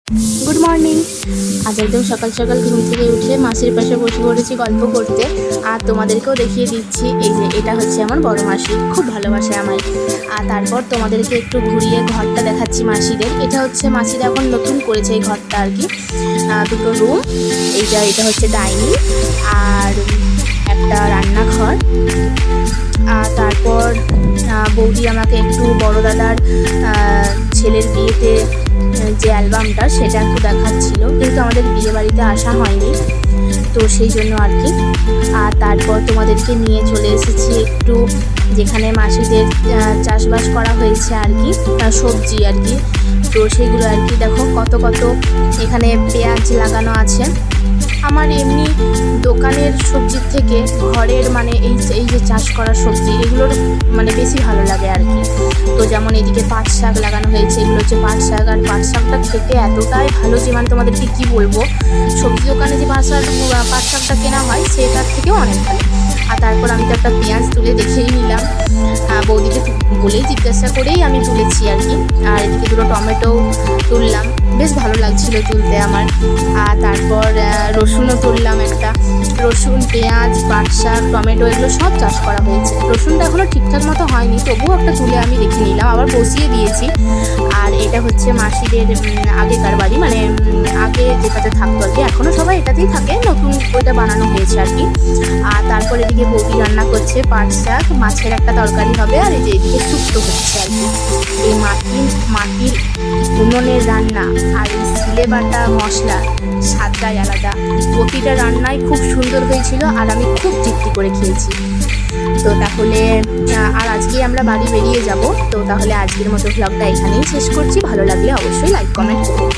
Good morning. আজ একদম সকাল সকাল ঘুম থেকে উঠে মাসির পাশে বসে পড়েছি গল্প করতে। আর তোমাদেরকেও দেখিয়ে দিচ্ছি, এই যে এটা হচ্ছে আমার বড় মাসি, খুব ভালোবাসে আমায়। আর তারপর তোমাদেরকে একটু ঘুরিয়ে ঘরটা দেখাচ্ছি মাসিদের। এটা হচ্ছে মাসিরা এখন নতুন করেছে এই ঘরটা আর কি, দুটো রুম। এটা হচ্ছে ডাইনিং আর একটা রান্নাঘর। তারপর বৌদি আমাকে একটু বড় দাদার ছেলের বিয়েতে যে অ্যালবামটা সেটা একটু দেখাচ্ছিল, কিন্তু আমাদের বিয়ে বাড়িতে আসা হয়নি, তো সেই জন্য আর কি। আর তারপর তোমাদেরকে নিয়ে চলে এসেছি একটু যেখানে মাসিদের চাষবাস করা হয়েছে আর কি, সবজি আর কি। তো সেগুলো আর কি দেখো, কত কত এখানে পেঁয়াজ লাগানো আছে। আমার এমনি দোকানের সবজির থেকে ঘরের মানে এই যে চাষ করা সবজি, এগুলোর মানে বেশি ভালো লাগে আর কি। তো যেমন এদিকে পাট শাক লাগানো হয়েছে, এগুলো হচ্ছে পাট শাক। আর পাট শাকটা খেতে এতটাই ভালো যে মানে তোমাদেরকে কী বলবো, সবজি দোকানে যে পাট শাকটা কেনা হয় সেটার থেকেও অনেক ভালো। আর তারপর আমি তো একটা পেঁয়াজ তুলে দেখেই নিলাম, বৌদিকে বলেই জিজ্ঞাসা করেই আমি তুলেছি আর কি। আর এদিকে দুটো টমেটো তুললাম, বেশ ভালো লাগছিল তুলতে আমার। আর তারপর রসুনও তুললাম একটা, রসুন, পেঁয়াজ, পাট শাক, টমেটো এগুলো সব চাষ করা হয়েছে। রসুনটা এখনও ঠিকঠাক মতো হয়নি, তবুও একটা তুলে আমি রেখে নিলাম, আবার বসিয়ে দিয়েছি। আর এটা হচ্ছে মাসিদের আগেকার বাড়ি, মানে আগে যেটাতে থাকতো আর কি, এখনও সবাই এটাতেই থাকে, নতুন ওইটা বানানো হয়েছে আর কি। আর তারপর এদিকে বৌদি রান্না করছে পাট শাক, মাছের একটা তরকারি হবে। আর এই যে এদিকে শুক্তো হচ্ছে আর কি। এই মাটির উনুনের রান্না আর এই সিলে বাটা মশলা স্বাদটাই আলাদা। প্রতিটা রান্নাই খুব সুন্দর হয়েছিল আর আমি খুব তৃপ্তি করে খেয়েছি। তো তাহলে আর আজকেই আমরা বাড়ি বেরিয়ে যাব। তো তাহলে আজকের মতো ভ্লগটা এখানেই শেষ করছি। ভালো লাগলে অবশ্যই লাইক কমেন্ট করুন।